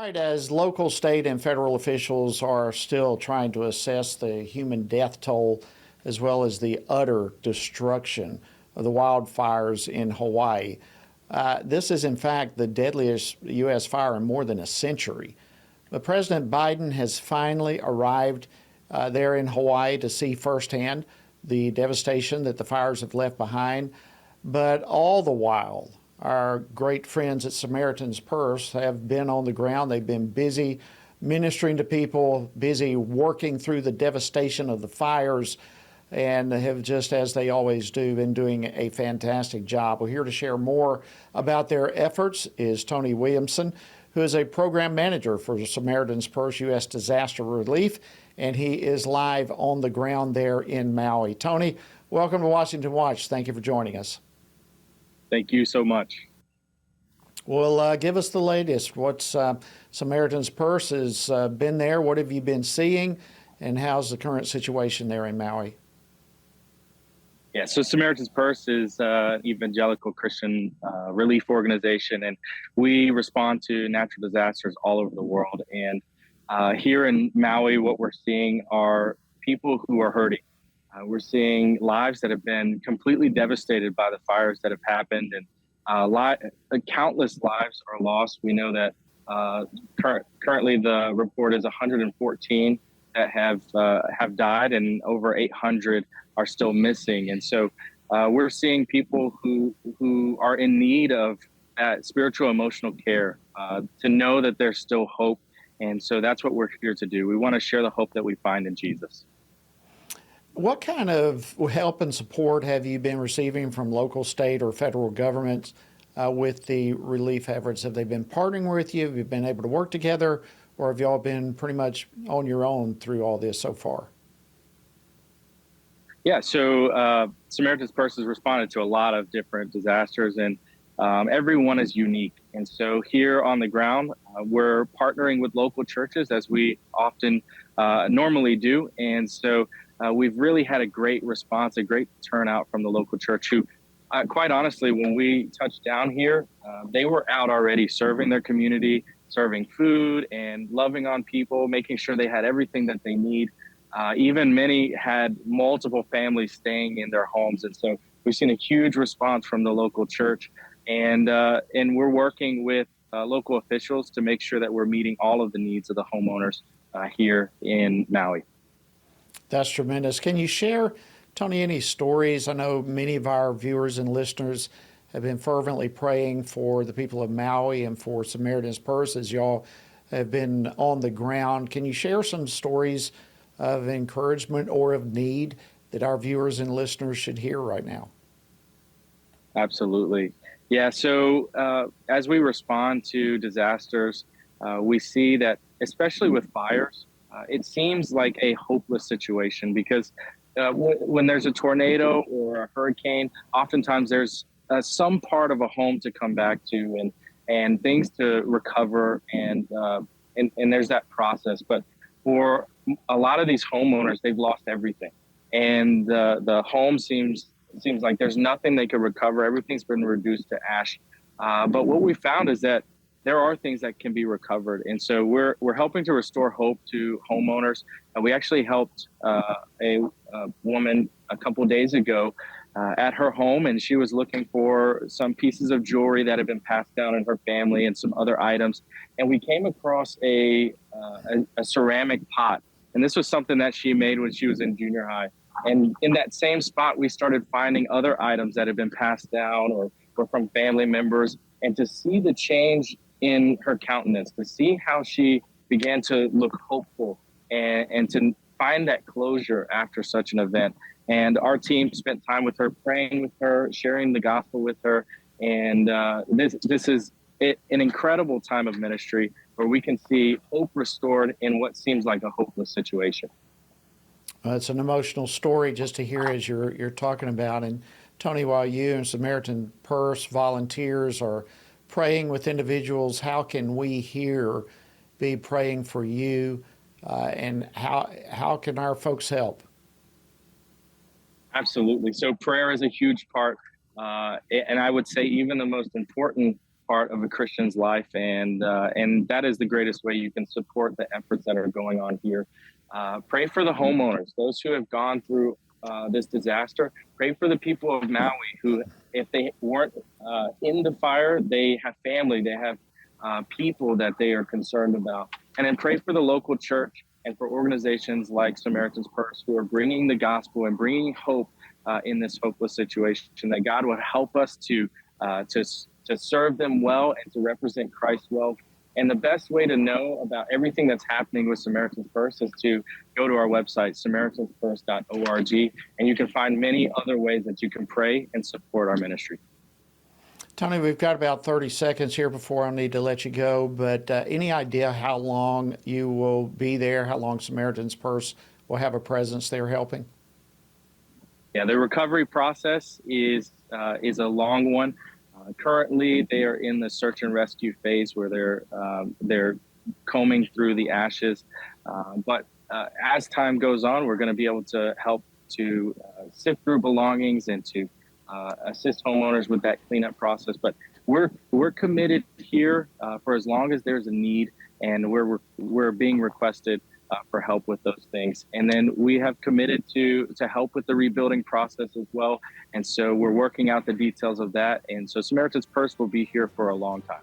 Right, as local, state, and federal officials are still trying to assess the human death toll as well as the utter destruction of the wildfires in Hawaii. This is, in fact, the deadliest U.S. fire in more than a century. But President Biden has finally arrived there in Hawaii to see firsthand the devastation that the fires have left behind. But all the while, our great friends at Samaritan's Purse have been on the ground. They've been busy ministering to people, busy working through the devastation of the fires, and have just, as they always do, been doing a fantastic job. Well, here to share more about their efforts is Tony Williamson, who is a program manager for Samaritan's Purse U.S. Disaster Relief, and he is live on the ground there in Maui. Tony, welcome to Washington Watch. Thank you for joining us. Thank you so much. Well, give us the latest. What's Samaritan's Purse has been there? What have you been seeing? And how's the current situation there in Maui? Yeah, so Samaritan's Purse is an evangelical Christian relief organization, and we respond to natural disasters all over the world. And here in Maui, what we're seeing are people who are hurting. We're seeing lives that have been completely devastated by the fires that have happened, and countless lives are lost. We know that currently the report is 114 that have died, and over 800 are still missing. And so we're seeing people who are in need of that spiritual, emotional care to know that there's still hope. And so that's what we're here to do. We want to share the hope that we find in Jesus. What kind of help and support have you been receiving from local, state, or federal governments with the relief efforts? Have they been partnering with you? Have you been able to work together, or have you all been pretty much on your own through all this so far? Yeah, so Samaritan's Purse has responded to a lot of different disasters, and everyone is unique. And so here on the ground, we're partnering with local churches as we often normally do. And so we've really had a great response, a great turnout from the local church who, quite honestly, when we touched down here, they were out already serving their community, serving food and loving on people, making sure they had everything that they need. Even many had multiple families staying in their homes. And so we've seen a huge response from the local church. And we're working with local officials to make sure that we're meeting all of the needs of the homeowners here in Maui. That's tremendous. Can you share, Tony, any stories? I know many of our viewers and listeners have been fervently praying for the people of Maui and for Samaritan's Purse as y'all have been on the ground. Can you share some stories of encouragement or of need that our viewers and listeners should hear right now? Absolutely. Yeah, so as we respond to disasters, we see that, especially with fires, it seems like a hopeless situation because when there's a tornado or a hurricane, oftentimes there's some part of a home to come back to and things to recover, and there's that process. But for a lot of these homeowners, they've lost everything, and the home seems like there's nothing they could recover. Everything's been reduced to ash. But what we found is that there are things that can be recovered. And so we're helping to restore hope to homeowners. And we actually helped a woman a couple of days ago at her home, and she was looking for some pieces of jewelry that had been passed down in her family and some other items. And we came across a ceramic pot. And this was something that she made when she was in junior high. And in that same spot, we started finding other items that had been passed down or were from family members. And to see the change in her countenance, to see how she began to look hopeful and to find that closure after such an event. And our team spent time with her, praying with her, sharing the gospel with her. And this is an incredible time of ministry where we can see hope restored in what seems like a hopeless situation. It's an emotional story just to hear as you're talking about. And Tony, while you and Samaritan Purse volunteers are praying with individuals, how can we here be praying for you, and how can our folks help? Absolutely. So prayer is a huge part, and I would say even the most important part of a Christian's life, and that is the greatest way you can support the efforts that are going on here. Pray for the homeowners, those who have gone through this disaster. Pray for the people of Maui who, if they weren't in the fire, they have family, they have people that they are concerned about. And then pray for the local church and for organizations like Samaritan's Purse who are bringing the gospel and bringing hope in this hopeless situation, that God would help us to serve them well and to represent Christ well. And the best way to know about everything that's happening with Samaritan's Purse is to go to our website, SamaritansPurse.org, and you can find many other ways that you can pray and support our ministry. Tony, we've got about 30 seconds here before I need to let you go, but any idea how long you will be there, how long Samaritan's Purse will have a presence there helping? Yeah, the recovery process is a long one. Currently, they are in the search and rescue phase where they're combing through the ashes. But as time goes on, we're going to be able to help to sift through belongings and to assist homeowners with that cleanup process. But we're committed here for as long as there's a need, and we're being requested for help with those things. And then we have committed to help with the rebuilding process as well. And so we're working out the details of that. And so Samaritan's Purse will be here for a long time.